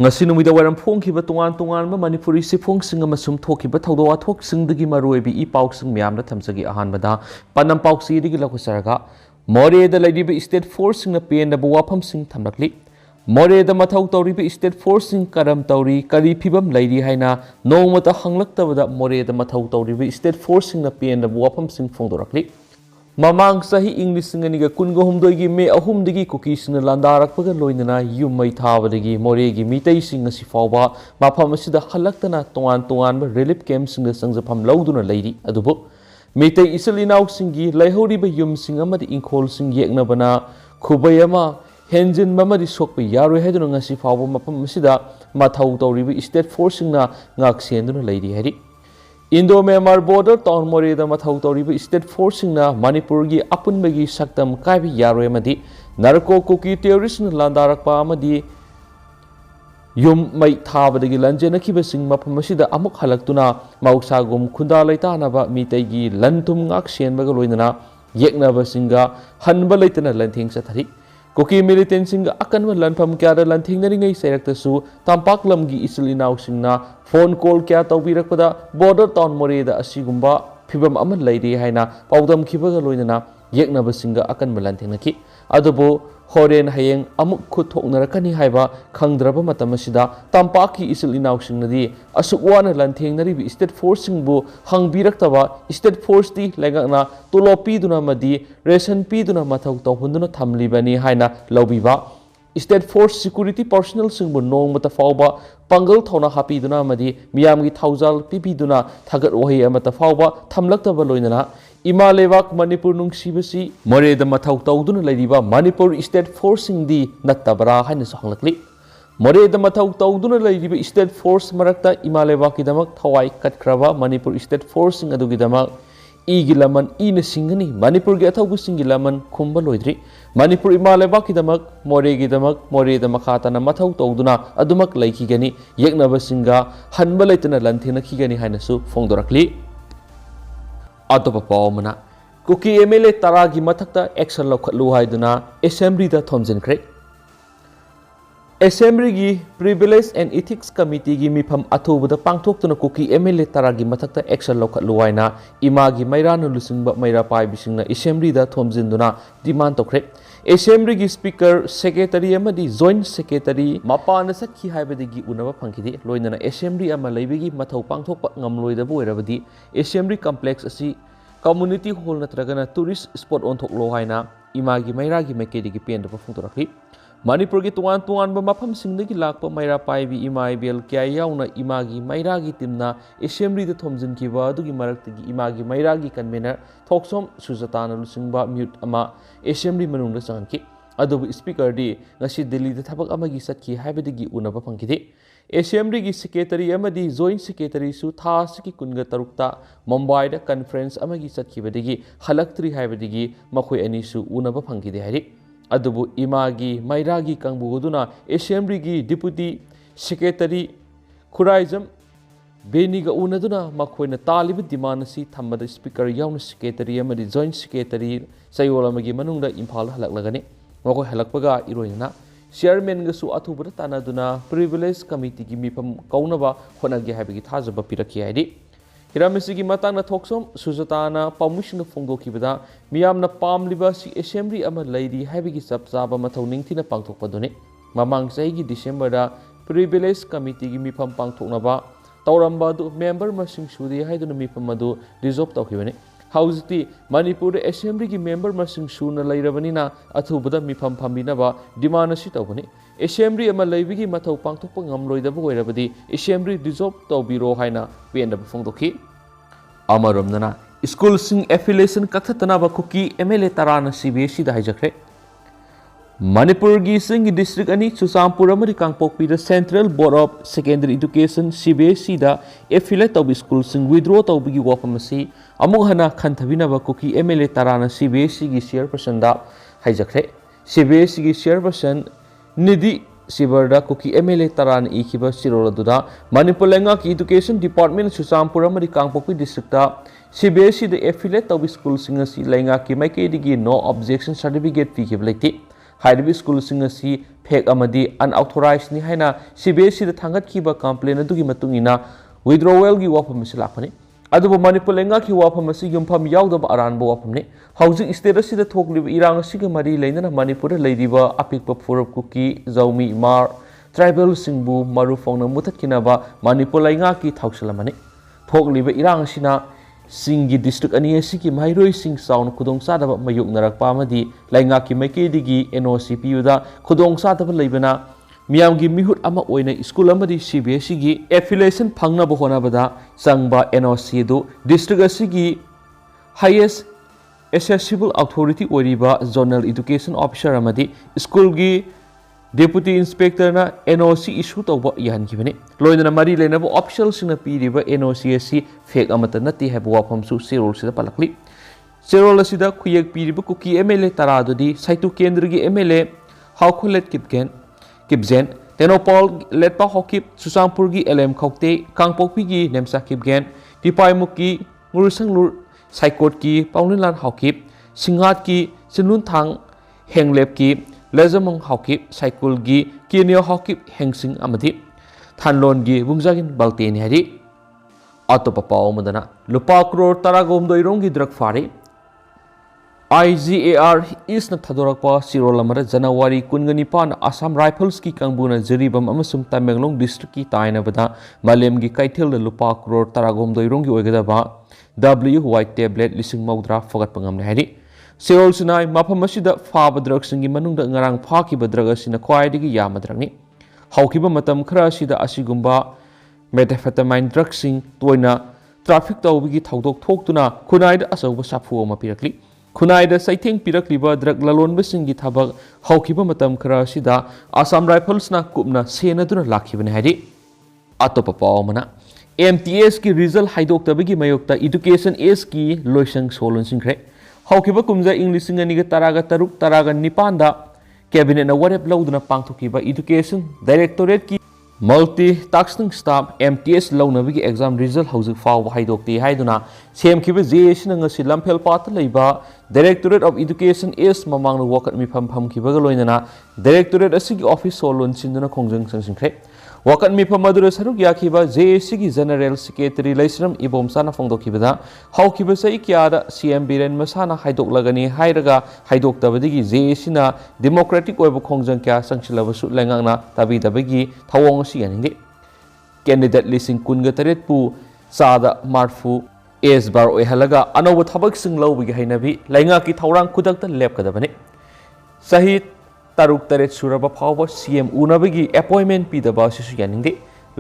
ngasi numida waram phongkhiba tongan tongan manipuri sifongsinga masum thokhiba thawdo athokisingdagi maroibi i pauksing myamna thamsagi ahanbada panam pauksi digi lakusaraga Moreh da leiriba state force singna Pendaba wapham sing thamlakli Moreh da mathau tawriba state force sing karam tawri kari phibam leiri haina nongmata hanglaktabada Moreh da mathau tawriba state force singna Pendaba wapham sing phongdorakli Mamang sahi English singaniga kunga humdoigi me ahumdigi cookie sina landarakpaga loinana yumai thabadagi Morehgi mitai singa sifawba mafam asida halaktana tongan ba relief camp singa sangjafam lauduna leiri adubu mitai isalinaw singi laihoriba yum singa amadi inkhol sing Yeknabana khubayama henjin mamadi sokpa yaroi haiduna ngasi fawba mafam asida mathau tawriba state force singna ngak senduna leiri hari Indo-Myanmar border town Moreh da mathau tawriba state force singna Manipur gi apunbagi saktam kaibi yaroi amadi narco cookie terrorist na landarakpa amadi yum mai thabadagi lanjenakhiba sing mafam asida amuk halaktuna mausagum khunda leitana ba mitaigi lantum ngak senbaga loinana Yeknaba singa hanba leitana lantheng sathari Cookie militant singa akanwa lanfam kya lantheng naringai sairaktasu tampak lamgi isilinaw singna phone call kya tawbirakpada border town Moreh da asigumba phibam aman leiri haina paudam khibaga loinana Yeknaba singa akanwa lanthengnaki adubo horen hayeng amuk khuthoknarakani haiba khangdraba matam asida tampaki isilinaw singnadi asukwana lanthengnari bi state force singbu hangbiraktaba state force ti lengakna tulopi duna madi ration pi duna mathau tawhunduna thamlibani haina lobiba state force security personnel singbu nongmata fawba pangal thona hapi duna madi miyamgi thaujal pipi duna thagat wahi amata fawba thamlaktaba loinana Ima lewak Manipur nungsibasi Moreh da mathau tawduna leiriba Manipur state force singdi nattabara haina sahanglakli Moreh da mathau tawduna leiriba state force marakta ima lewak kidamak thawai katkraba Manipur state force sing adugidamak igi laman ina singani Manipur gi athaugu singi laman khumba loidri Manipur ima lewak kidamak Moreh gidamak Moreh da makhatana mathau tawduna adumak laikigani Yeknaba singa hanba leitana lanthena khigani haina su phongdorakli Atopa pawmana Cookie MLA taragi mathakta action lokhatlu haiduna assembly da thomjinkre Assembly gi Privilege and Ethics Committee gi mifam athubada pangthoktuna Cookie MLA taragi mathakta action lokhatlu haina imagi mairana lusingba maira pai bisingna assembly da thomjinduna demand tokre Assembly gi speaker secretary amadi joint secretary mapana sakhi haibadagi unaba phangkidi loinana assembly ama leibigi mathau pangthokpa ngamloidaba oirabadi assembly complex asi community hall natragana tourist spot on thoklo haina imagi mairagi maikedi gi Pendaba phungtorakli Manipur gi tuan ba mafam singdagi lakpa maira paibi imai bel kya yauna imagi mairagi timna assembly da thomjinkiba adugi maraktagi imagi mairagi convener thoksom sujatana lusingba mute ama assembly manungda chanki adubu speaker di ngasi Delhi da thabak amagi satki haibadagi unaba phangkidi Assembly gi secretary amadi joint secretary su thasiki kunga tarukta Mumbai da conference amagi satkibadagi halaktri haibadagi makhoi ani su unaba phangkidi hari adubu imagi mairagi kangbuduna assembly gi deputy secretary khuraijam beniga unaduna makhoina talib demand si thamada speaker yauna secretary amadi joint secretary sayol amagi manungda imphal halaklagani makhoi halakpaga iroina chairman ga su athubada tanaduna privilege committee gi mifam kaunaba honagi habigi thajaba piraki haidi hiramisi gi matangna thoksom sujatana permission phongdokibada miyamna pamliba si assembly ama leiri habigi sapjaba mathau ningthina pangthokpadone mamang sahi gi December da privilege committee gi mifam pangthoknaba tawramba du member masing sudi haiduna mifam adu resolve tawkhibane Hausti Manipur Assembly ki member masing suna lairabanina athubada mifam phambinaba demand si tawbani Assembly ama laibigi mathau pangthokpa ngamloidaba oirabadi Assembly dissolve tawbiro haina Pendaba phongdokhi amaromnana school sing affiliation kathatana ba Cookie MLA tarana CBSE da haijakre Manipur gi sing district ani Chusampur amari Kangpokpi da Central Board of Secondary Education CBSE da affiliate of school sing withdraw tawbigi wapham asi amuk hana khanthabina ba Cookie MLA tarana CBSE gi chairperson da haijakre CBSE gi chairperson Nidhi Sibarda Cookie MLA tarana ikhiba siroladuna Manipur lenga ki education department Chusampur amari Kangpokpi district da CBSE da affiliate of school sing asi lenga ki maikedi gi no objection certificate fi khiblekti हाइरिबि स्कूलसिंग असि fake अमदी unauthorised नि हाइना CBSE दा थांगतखिबा complain अदुगी मतुंगिना withdrawal gi wapham asi lakpani adubu manipur lenga ki wapham asi yumpham yaudaba aranba wapham ne hauji state asi da thokliba irang asi ga mari leina manipur da leiriba apikpa phurap kuki zaumi mar tribal singbu maru phongna mutatkinaba manipur lenga ki thausalamani thokliba irang asina singi district ani asi ki mairoi sing saun khudong sadaba mayuk narakpa amadi lenga ki maike digi NOC piuda khudong sadaba leibana मियाम की मिहुट अमा ओइने school अमदी CBSE की affiliation फंगना बहोना बदा संगबा NOC दो डिस्ट्रिक्ट असि की हाईएस्ट एसेसिबल अथॉरिटी ओरिबा जोनल एजुकेशन ऑफिसर अमदी स्कूल की डेप्यूटी इंस्पेक्टर ना NOC इशू तौबा यान की बने लोइना मरी लेनबो ऑफिशियल सिंगना पीरिबा NOC असि फेक अमत नति है वाफम सु सेरोल सिदा पलकली सेरोल असिदा खुयेक पीरिबा कुकी MLA तरादुदी साइतु केंद्र की MLA हाउखुलेट किपकेन Kipzen, Tenopol, Letpa Hokip, Susampurgi, LM Kokte, Kangpokpigi, Nemsa Kipgen, Tipai Muki, Murusang Lur, Saikot Ki, Paulinlan Hokip, Singat Ki, Sinun Thang, Henglep Ki, Lezamong Hokip, Saikul Gi, Kinio Hokip, Hengsing Amati, Tanlon Gi, Bungzagin, Baltin Hedi, Autopapa Madana, Lupa Crore Taragom Doirongi Drug Fari, IGAR is na Tadorakpa Sirolamara Janawari Kunganipan Assam Rifles ki Kangbuna Jeribam Amasum Tamenglong District ki Taina Bada Malem gi Kaitil the Lupa Crore Taragom Doirongi Ogadaba W White Tablet Lising Maudra Fogat Pangam Hedi Sirol Sinai Mapamashida Faba drugs in Gimanung the Ngarang Paki Badragas in a Kwaidigi Yamadrani Haukiba Matam Krashida Asigumba Methamphetamine drugsing Toina Traffic Tawigi Taudok Toktuna Kunaid Asawa Sapu Mapirakli Kunaida Saiting Pirakliba drug lalon bisingi thabak haukiba matam khara sida Assam Rifles na kupna sena duna lakhiban hadi atopa pawmana MTS ki result haidok tabagi mayokta education S ki loisang solon singre haukiba kumja English ngani ga taraga taruk taraga nipanda cabinet na warep lauduna pangthokiba education directorate ki multi-tasking staff MTS launabigi exam result hauzik faw haidokti haiduna semkiba JS na ngasi lamphel pat leiba Directorate of Education is mamang na wakat mi pam kiba galoinana Directorate asigi office solon sinduna kongjang sangsinkre wakat mi pamadura saruk yakiba JS gi General Secretary Laisram ibom sana fongdokibada haukiba sai kyada CM Biren masana haidok lagani hairaga haidok tabadigi JS na democratic oiba kongjang kya sangsilabasu lengangna tabi tabagi thawong si yaningi candidate listing kunga taret pu sada marfu S bar oihalaga anoba thabak sing lawbigi hainabi lainga ki thawrang kudakta lepkadabani sahi taruk taret suraba phawba CM unabigi appointment pidaba sisu yaningde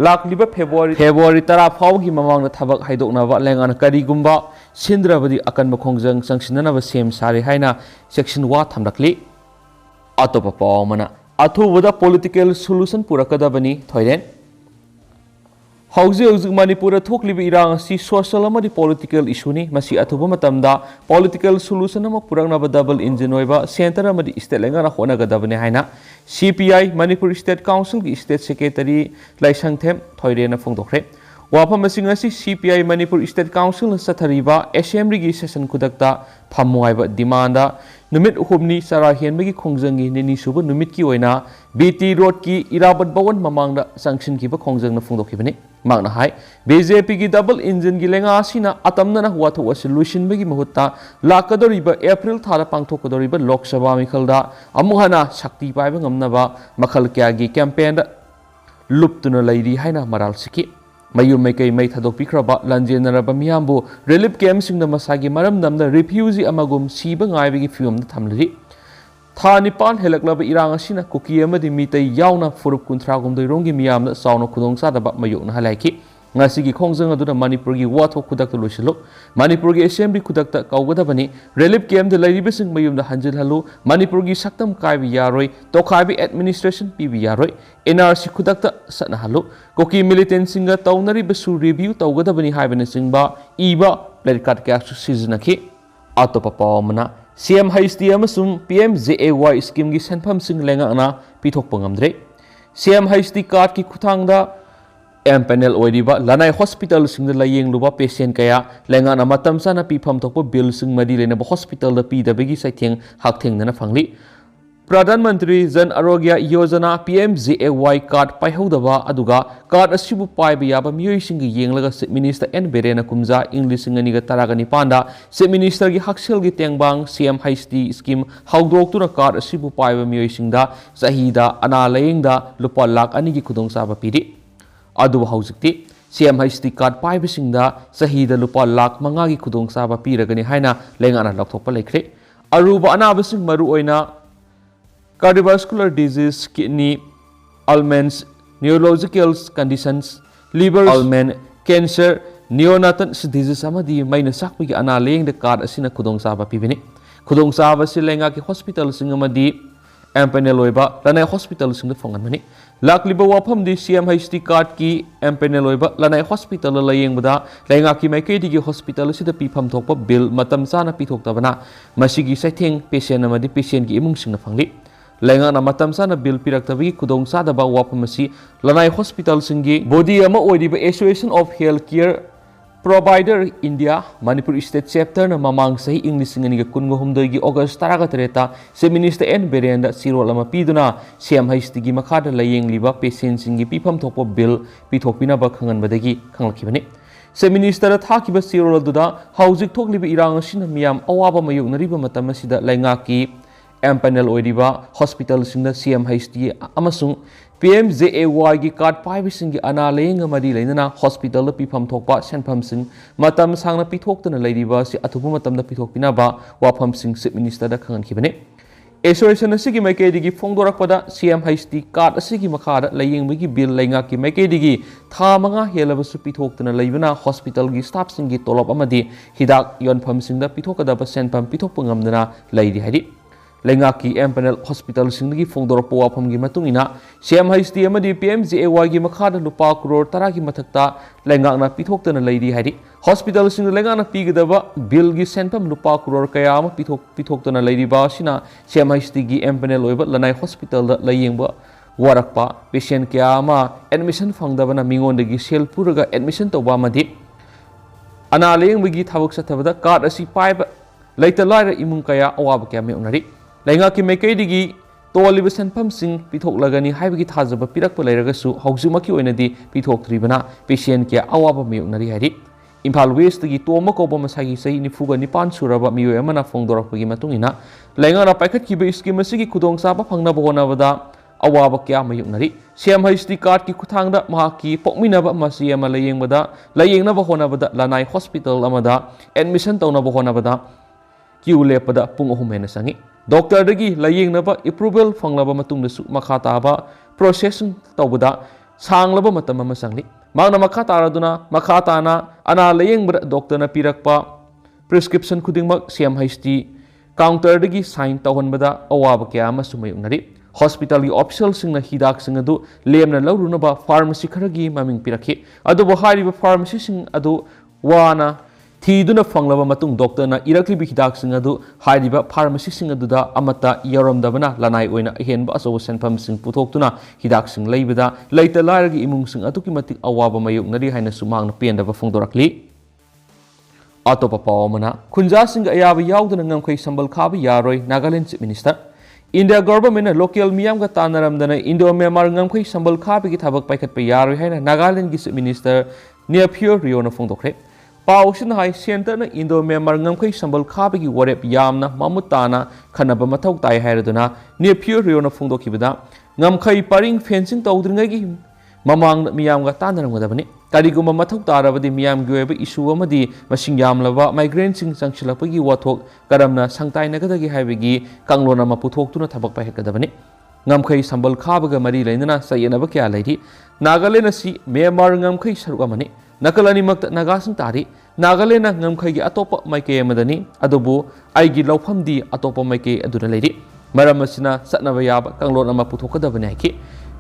lakliba February tara phawgi mamangna thabak haidoknaba laingana karigumba sindrabadi akanba khongjang sangsinanaba sem sari haina section wa thamlakli atopa pawmana athubada political solution purakadabani thoiren Hauzi Manipur thoklibi irang si social amadi political issue ni masi athuba matamda political solution ama purangnaba double engine oiba center amadi state lengana honagadabani haina CPI Manipur State Council ki state secretary Laisangthem thoirena phongdokre wapham asinga si CPI Manipur State Council sathariba assembly gi session kudakta phamuaiba demanda numit humni sarahian bagi khongjangi nini suba numit ki oina BT road ki irabat bawan mamangda sanction ki ba khongjang na phongdokibani magna hai BJP ki double engine gi lenga asina atamna na huwa tho solution bagi mahutta lakadoriba April thara pangthokadoriba Lok Sabha mikhalda amuhana shakti paiba ngamnaba makhal kya gi campaign da luptuna lairi haina maral siki Mayu Makai Mai Thadokpikraba Lanjenaraba Miyambu relief camp sing the Masagi Maram Namda refugee amagum Siba Ivy film the Tamli Thanipan Helaklaba Irangashina Kuki Amadi Mita Yauna Furup Kuntragum the Rongi Miyam Sauna Kudong Sadaba Mayuna Halaki Nasigi Kongzanga to the Manipurgi Wato Kudaka Lushilo Manipurgi Assembly Kudakta Kaugadabani relief camp the Lady Bissing Mayum the Hanjil Halu Manipurgi Saktam Kaibi Yaroi Tokabi administration PB Yaroi NRC Kudakta Sanahalu Koki militant singer Taunari Basu review Taugadabani Hibana Singba Iba Ledkat Kasu Seasonaki Autopapa Mana CM Haisti Amasum PMJAY scheme gi Sanpam Sing Lengana Pitok Pangamdre CM Haisti card ki Kutangda M panel oidiba Lanai hospital sing the laying luba patient kaya lengana matam sana pi pham thokpo bill sing madi lena ba hospital da pi da begi saitheng haktheng na phangli Pradhan Mantri Jan Arogya Yojana PMJAY card paihudaba aduga card asibu paiba yaba miyoi yenglaga Chief Minister N Berena Kumja English nganiga taragani panda Chief Minister gi haksel gi tengbang CM HD scheme haudoktura card asibu paiba miyoi singda sahida ana layengda lupa lakh ani gi khudong saba piri adu haujikti CM HD card paiba singda sahida lupa lakh manga gi khudong saba piragani haina lengana lakthopa lekhre aruba anabasing maru oina cardiovascular disease, kidney ailments, neurological conditions, liver ailment, cancer, neonatal disease amadi maina sakpigi ana leng de card asina khudong saba pibini khudong saba silenga ki hospital sing amadi empanel oiba lanai hospital sing de fongan mani lakliba wapham di CMHD card ki empanel oiba lanai hospital la yeng bada lenga ki maikei di hospital sida pifam thokpa bill matam sana pithok tabana masigi saitheng patient amadi patient ki imung sing na phangli Lengana matam sana bill pirak tabi kudong sada ba wapamasi lanai hospital singi body ama oidiba Association of Healthcare Provider India Manipur State Chapter na mamang sahi English ngani kungo humdoi gi August taraga tereta Chief Minister N Berenda sirol ama piduna CMHD gi makhada layeng liba patient singi pifam thopo bill pithokpina ba khangan badagi khanglakibani Chief Minister thakiba sirol duda haujik thokliba irang asina miyam awaba mayuk nariba matam asida lainga ki empanel oidiba hospital singda CMHD amasung PMJAY gi card paibi singi ana leng amadi leinana hospital pifam thokpa senpham sing matam sangna pithoktana leiriba si athubu matam da pithokpina ba wapham sing Chief Minister da khangan khibane Association asigi maikei digi phongdorakpada CMHD card asigi makhada layengbi bill lainga ki maikei digi tha manga helabasu pithoktana leibana hospital gi staff singi tolop amadi hidak yonpham singda pithokadaba senpham pithokpa ngamdana leiri hari Lenga ki empanel hospital singgi phongdorpo wapham gi matungina CMHD amadi PMJAY gi makhada lupa crore tara gi mathakta lenga na pithoktana leiri hari hospital sing lenga na pigdaba bill gi senpam lupa crore kaya ma pithoktana leiri ba sina CMHD gi empanel oiba lanai hospital da layengba warakpa patient kya ma admission phangdabana mingon gi sel puraga admission toba madi ana leyeng gi thabak sathabada card asi paiba leitana imung kaya awab kya me unari Lenga ki maikei digi toliba senpham sing pithok lagani haibagi thajaba pirakpa leiragasu haujumaki oinadi pithok tribana patient kya awaba miyoknari hari Imphal West digi toma koba masagi sahi nifuga nipan suraba miyoi amana phongdorakpagi matungina lenga na paikhat kiba scheme asigi khudong saba phangna bonabada awaba kya mayoknari CMHD card ki khuthangda mahaki pokminaba masi ama layengba layengnaba honabada lanai hospital amada admission tawnaba honabada queue lepada pung ahum hena sangi Doctor dagi layengnaba approval fanglaba matungda su makha taba processing tawbada sanglaba matam ama sangli magna makha taraduna makha tana ana layengbra doctor na pirakpa prescription khudingmak CMHD counter dagi sign tawhanbada awaba kya ama sumayungnari hospital gi official singna hidak sing adu lemna laurunaba pharmacy kharagi maming pirakhi adu bahari pharmacy sing adu wana Thiduna fanglaba matung doctor na irakli bi hidak sing adu haidiba pharmacy sing adu da amata yaramdabana lanai oina henba aso senpham sing puthokuna hidak sing leibada leita lairagi imung sing atu ki matik awaba mayuk nari haina sumang na pendaba phongdorakli atopa pawmana khunja sing ayaba yauduna ngamkhai sambal khabi yaroi Nagaland Chief Minister India government local miyam ga tanaramdana Indo Myanmar ngamkhai sambal khabi ki thabak paikhat pe yaroi haina Nagaland gi Chief Minister Nephew Rio na phongdokre Pausin hai center na Indo Myanmar ngamkhai sambal khabagi warep yamna mamutana khanaba mathau tai hairaduna Nephew Rio na phongdokhibada ngamkhai paring fencing tawdringai mamang miyam ga tanaramgadabani kariguma mathau tarabadi miyam gi oiba issue amadi masing yamlaba migrant sing sangchilapagi wathok karamna sangtai nagadagi haibagi kanglona ma puthoktuna thabak paihakadabani ngamkhai sambal khabaga mari leinana sayenaba kya leiri Nagaland asi Myanmar ngamkhai saruk amani Nakalani makta nagasing tari Nagaland ngamkhai gi atopa maikei amadani adubu aigi lawpham di atopa maikei aduna leiri maram asina satnaba yaba kanglon ama puthokadabani haiki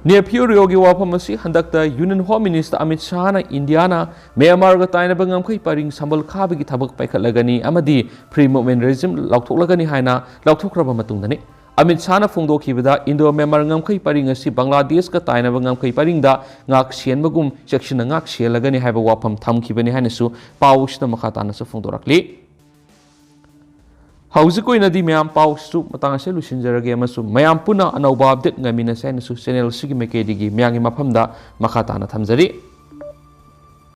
Nephew Rio gi wapham asi handakta Union Home Minister Amit Shah na India na Myanmar ga tainaba ngamkhai paring sambal khabi gi thabak paikhatlagani amadi free movement regime lauthoklagani haina lauthokraba matungdani Amit Shah na phongdokhibada Indo Myanmar ngamkhai paring asi Bangladesh ka tainaba ngamkhai paringda ngak sienbagum section ngak sielagani haiba wapham thamkhibani hainasu pausna makhatana su phongdorakli ꯍꯧꯖꯤꯛ ꯑꯣꯏꯅꯗꯤ ꯃꯌꯥꯝ ꯄꯥꯎꯁꯨ ꯃꯇꯥꯡ ꯑꯁꯤ ꯂꯣꯏꯁꯤꯟꯖꯔꯒꯦ ꯑꯃꯁꯨꯡ ꯃꯌꯥꯝ ꯄꯨꯟꯅ ꯑꯅꯧꯕ ꯑꯞꯗꯦꯠ ꯉꯥꯏꯃꯤꯟꯅꯁꯦ ꯍꯥꯏꯅꯁꯨ ꯆꯦꯅꯦꯜ ꯑꯁꯤꯒꯤ ꯃꯥꯏꯀꯩꯗꯒꯤ ꯃꯌꯥꯝꯒꯤ ꯃꯐꯝꯗ ꯃꯈꯥ ꯇꯥꯅ ꯊꯝꯖꯔꯤ